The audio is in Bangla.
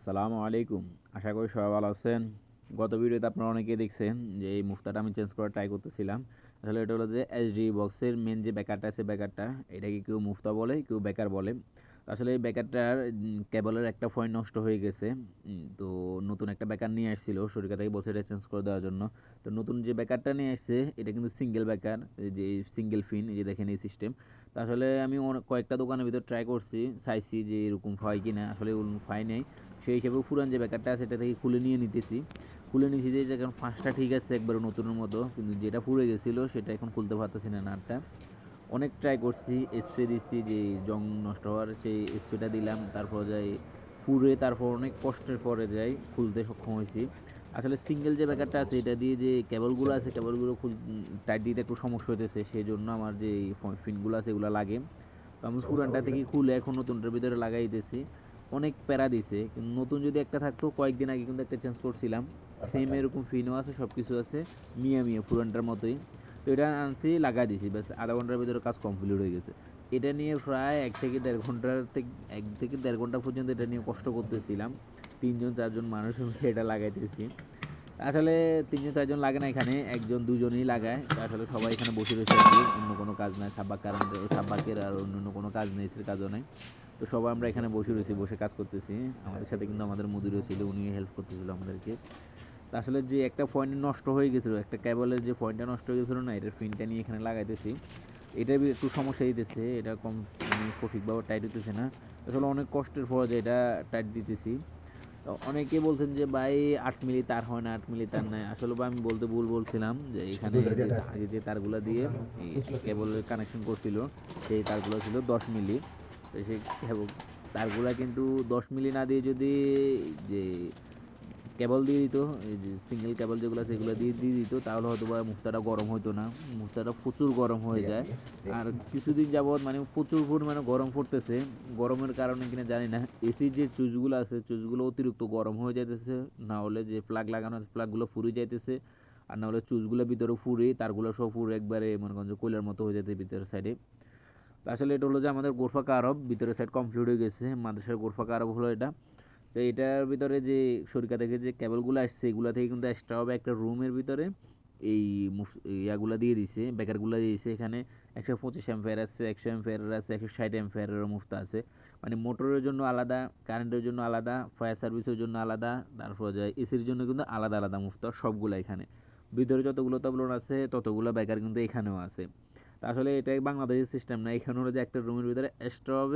আসসালামু আলাইকুম। আশা করি সবাই ভালো আছেন। গত ভিডিওতে আপনারা অনেকেই দেখছেন যে এই মুফতাটা আমি চেঞ্জ করার ট্রাই করতেছিলাম। আসলে এটা হলো যে এইচডি বক্সের মেইন যে ব্যাকারটা আছে ব্যাকারটা এটাকে কেউ মুফতা বলে, কেউ ব্যাকার বলে। তো আসলে এই ব্যাকারটার কেবলের একটা পয়েন্ট নষ্ট হয়ে গেছে। তো নতুন একটা ব্যাকার নিয়ে আসছিল, শরিকা থেকে বলছে এটা চেঞ্জ করে দেওয়ার জন্য। তো নতুন যে ব্যাকারটা নিয়ে আসছে এটা কিন্তু সিঙ্গেল ব্যাকার, এই যে সিঙ্গেল ফিন, এই যে দেখেন এই সিস্টেম। তো আসলে আমি কয়েকটা দোকানের ভিতর ট্রাই করছি, চাইছি যে এরকম হয় কি না, আসলে ওরকম হয় নাই। সেই হিসেবে পুরান যে ব্যাকারটা আছে এটা থেকে খুলে নিয়ে নিতেছি। খুলে নিয়েছি যে এখন ফাঁসটা ঠিক আছে একবারে নতুনের মতো, কিন্তু যেটা পুড়ে গেছিলো সেটা এখন খুলতে পারতেছি না নাটটা। অনেক ট্রাই করছি, স্প্রে দিচ্ছি, যে জং নষ্ট হওয়ার সেই স্প্রেটা দিলাম, তারপর যাই পুড়ে, তারপর অনেক কষ্টের পরে যাই খুলতে সক্ষম হয়েছি। আসলে সিঙ্গেল যে ব্যাকারটা আছে এটা দিয়ে যে কেবলগুলো আছে কেবলগুলো টাইট দিতে একটু সমস্যা হতেছে, সেই জন্য আমার যে ফিনগুলো আছে এগুলো লাগে। তো আমি পুরানটা থেকে খুলে এখন নতুনটার ভিতরে লাগাইতেছি। অনেক প্যারা দিছে, কিন্তু নতুন যদি একটা থাকতো, কয়েকদিন আগে কিন্তু একটা চেঞ্জ করছিলাম, সেম এরকম ফিনও আছে, সব কিছু আছে, মিয়া মিয়া পুরানটার মতোই। তো এটা আনছি, লাগাই দিছি, ব্যাস আধা ঘন্টার ভিতরে কাজ কমপ্লিট হয়ে গেছে। এটা নিয়ে প্রায় 1 থেকে 1.5 ঘন্টা পর্যন্ত এটা নিয়ে কষ্ট করতেছিলাম। 3 জন 4 জন মানুষ মিলে এটা লাগাইতেছি। আসলে 3 জন 4 জন লাগে না, এখানে 1 2 জনই লাগায়। তো আসলে সবাই এখানে বসে রয়েছে আর কি, অন্য কোনো কাজ নাই, সাব্বাকের আর অন্য কোনো কাজ নেই, এর কাজও নাই। তো সবাই আমরা এখানে বসে রয়েছি, বসে কাজ করতেছি। আমাদের সাথে কিন্তু আমাদের মুদিরও ছিল, উনি হেল্প করতেছিল আমাদেরকে। তো আসলে যে একটা পয়েন্ট নষ্ট হয়ে গেছিলো, একটা কেবলের যে পয়েন্টটা নষ্ট হয়ে গেছিলো না, এটার পিনটা নিয়ে এখানে লাগাইতেছি। এটা একটু সমস্যা দিতেছে, এটা কম মানে সঠিকভাবে টাইট হইতেছে না। আসলে অনেক কষ্টের পর যে এটা টাইট দিতেছি। তো অনেকে বলছেন যে ভাই 8 মিলি তার হয় না, 8 মিলি তার নাই। আসলে ভাই আমি বলতে ভুল বলছিলাম, যে এখানে যে আগে যে তারগুলা দিয়ে এই কেবলের কানেকশন করছিল সেই তারগুলো ছিল 10 মিলি। তো সেই তারগুলা কিন্তু 10 মিলি না দিয়ে যদি যে কেবল দিয়ে দিত, এই যে সিঙ্গেল কেবল যেগুলো আছে সেগুলো দিয়ে দিয়ে দিত, তাহলে হয়তো বা মুক্তাটা গরম হতো না। মুক্তাটা প্রচুর গরম হয়ে যায়। আর কিছুদিন যাবৎ মানে প্রচুর পরিমাণে গরম পড়তেছে। গরমের কারণে কিনা জানি না, এসির যে সুইচগুলো আছে সুইচগুলো অতিরিক্ত গরম হয়ে যাইতেছে, না হলে যে প্লাগ লাগানো আছে প্লাগগুলো ফুরে যাইতেছে, আর না হলে সুইচগুলো ভিতরে ফুরে, তারগুলো সব ফুরে একবারে মনে করেন যে কোয়লার মতো হয়ে যাচ্ছে ভিতরের সাইডে। আসলে এটা হলো যে আমাদের গোরফাকা আরব ভিতরের সাইড কমপ্লিট হয়ে গেছে, মাদ্রাসার গোরফাকা আরব হলো এটা। তো এটার ভিতরে যে শরিকা থেকে যে কেবলগুলো আসছে এগুলো থেকে কিন্তু এক্সট্রা হবে একটা রুমের ভিতরে এই ইয়াগুলা দিয়ে দিছে, ব্যাকারগুলো দিয়ে দিছে। এখানে 125 অ্যাম্পিয়ার আছে, 100 অ্যাম্পিয়ার আছে, 160 অ্যাম্পিয়ারের মুফতা আছে। মানে মোটরের জন্য আলাদা, কারেন্টের জন্য আলাদা, ফায়ার সার্ভিসের জন্য আলাদা, তারপর যায় এসির জন্য কিন্তু আলাদা আলাদা মুফতা সবগুলো এখানে। ভিতরে যতগুলো তাবলন আছে ততগুলো ব্যাকার কিন্তু এখানেও আছে। তা আসলে এটা বাংলাদেশের সিস্টেম না, এখানে হলো যে একটা রুমের ভিতরে এক্সট্রা হবে